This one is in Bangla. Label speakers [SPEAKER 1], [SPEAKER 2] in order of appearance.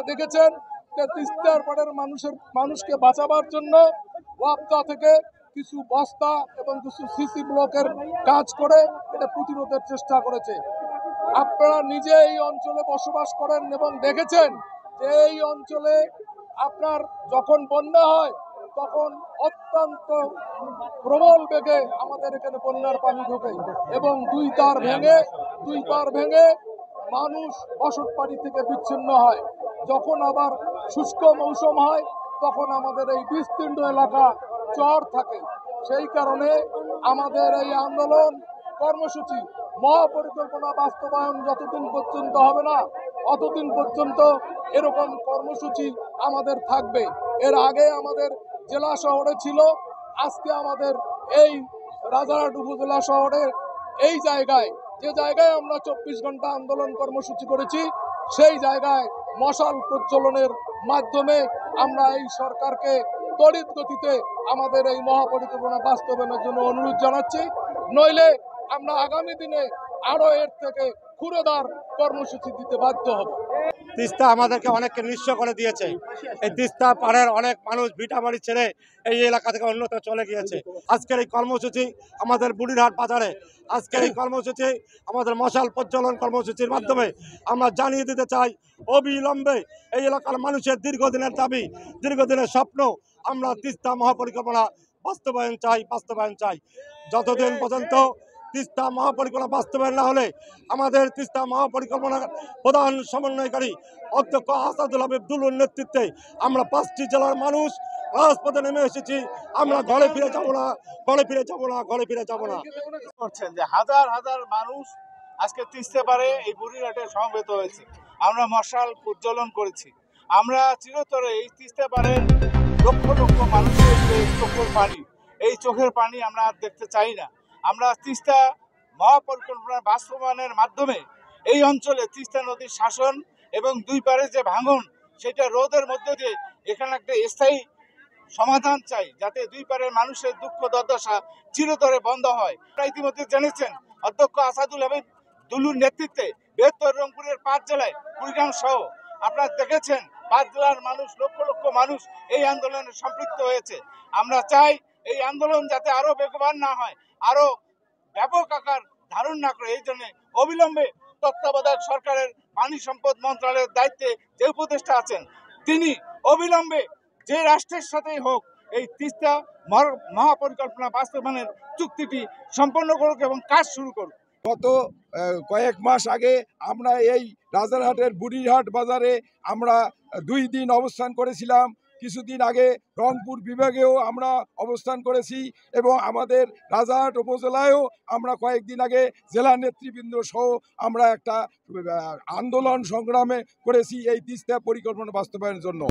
[SPEAKER 1] দেখেছেন যে তিস্তার পাড়ের মানুষকে বাঁচাবার জন্য ওয়াপদা থেকে কিছু বস্তা এবং কিছু সিসি ব্লকের কাজ করে এটা প্রতিরোধের চেষ্টা করেছে। আপনারা নিজে এই অঞ্চলে বসবাস করেন এবং দেখেছেন যে এই অঞ্চলে আপনার যখন বন্যা হয় তখন অত্যন্ত প্রবল বেগে আমাদের এখানে বন্যার পানি ঢোকে এবং দুই পার ভেঙে মানুষ বসত বাড়ি থেকে বিচ্ছিন্ন হয়। যখন আবার শুষ্ক মৌসুম হয় তখন আমাদের এই বিস্তীর্ণ এলাকা চর থাকে। সেই কারণে আমাদের এই আন্দোলন কর্মসূচি মহাপরিকল্পনা বাস্তবায়ন যতদিন পর্যন্ত হবে না অতদিন পর্যন্ত এরকম কর্মসূচি আমাদের থাকবে। এর আগে আমাদের জেলা শহরে ছিল, আজকে আমাদের এই রাজারহাট উপজেলা শহরের এই জায়গায় যে জায়গায় আমরা 24 ঘন্টা আন্দোলন কর্মসূচি করেছি সেই জায়গায় মশাল প্রজ্বলনের মাধ্যমে আমরা এই সরকারকে তড়িৎ গতিতে আমাদের এই মহাপরিকল্পনা বাস্তবায়নের জন্য অনুরোধ জানাচ্ছি। নইলে আমরা আগামী দিনে আরো এর থেকে ক্ষুরোদার কর্মসূচি দিতে বাধ্য হব।
[SPEAKER 2] তিস্তা আমাদেরকে অনেককে নিঃস্ব করে দিয়েছে। এই তিস্তা পাড়ের অনেক মানুষ ভিটাবাড়ি ছেড়ে এই এলাকা থেকে অন্যত্র চলে গিয়েছে। আজকের এই কর্মসূচি আমাদের বুড়িরহাট বাজারে, আজকের এই কর্মসূচি আমাদের মশাল প্রজ্বলন কর্মসূচির মাধ্যমে আমরা জানিয়ে দিতে চাই অবিলম্বে এই এলাকার মানুষের দীর্ঘদিনের দাবি, দীর্ঘদিনের স্বপ্ন, আমরা তিস্তা মহাপরিকল্পনা বাস্তবায়ন চাই। যতদিন পর্যন্ত তিস্তা মহাপরিকল্পনা বাস্তবায়ন না হলে আমাদের তিস্তা মহাপরিকল্পনার প্রধান সমন্বয়কারী অধ্যক্ষ আসাদুল হাবিব দুলুর নেতৃত্বে আমরা 5টি জেলার মানুষ রাজপথে নেমে এসেছি। আমরা ঘরে ফিরে যাব না।
[SPEAKER 3] করছেন যে হাজার হাজার মানুষ আজকে তিস্তা পারে এই বুড়িরহাটে সমবেত হয়েছে। আমরা মশাল প্রজ্বলন করেছি। আমরা চিরতরে এই তিস্তা পারে লক্ষ লক্ষ মানুষের এই চোখের পানি আমরা আর দেখতে চাই না। আমরা তিস্তা মহাপরিকল্পনা বাস্তবায়নের মাধ্যমে এই অঞ্চলে তিস্তা নদীর শাসন এবং দুই পারে যে ভাঙন সেটা রোধের মধ্য দিয়ে এখানে একটা স্থায়ী সমাধান চাই, যাতে দুই পারের মানুষের দুঃখ দুর্দশা চিরতরে বন্ধ হয়। আপনারা ইতিমধ্যে জেনেছেন অধ্যক্ষ আসাদুল হাবিব দুলুর নেতৃত্বে বৃহত্তর রংপুরের 5 জেলায় কুড়িগ্রাম সহ আপনারা দেখেছেন 5 জেলার মানুষ, লক্ষ লক্ষ মানুষ এই আন্দোলনে সম্পৃক্ত হয়েছে। আমরা চাই এই আন্দোলন যাতে আরো বেগবান না হয়, আরো ব্যাপক আকার ধারণ না করে, এই জন্য অবিলম্বে তত্ত্বাবধায়ক সরকারের পানি সম্পদ মন্ত্রণালয়ের দায়িত্বে যে উপদেষ্টা আছেন তিনি অবিলম্বে যে রাষ্ট্রের সাথেই হোক এই তিস্তা মহাপরিকল্পনা বাস্তবায়নের চুক্তিটি সম্পন্ন করুক এবং কাজ শুরু করুক।
[SPEAKER 4] গত কয়েক মাস আগে আমরা এই রাজারহাটের বুড়িরহাট বাজারে আমরা 2 দিন অবস্থান করেছিলাম। কিছুদিন আগে রংপুর বিভাগেও আমরা অবস্থান করেছি এবং আমাদের রাজারহাট উপজেলায়ও আমরা কয়েকদিন আগে জেলা নেতৃবৃন্দ সহ আমরা একটা আন্দোলন সংগ্রামে করেছি এই তিস্তা পরিকল্পনা বাস্তবায়নের জন্য।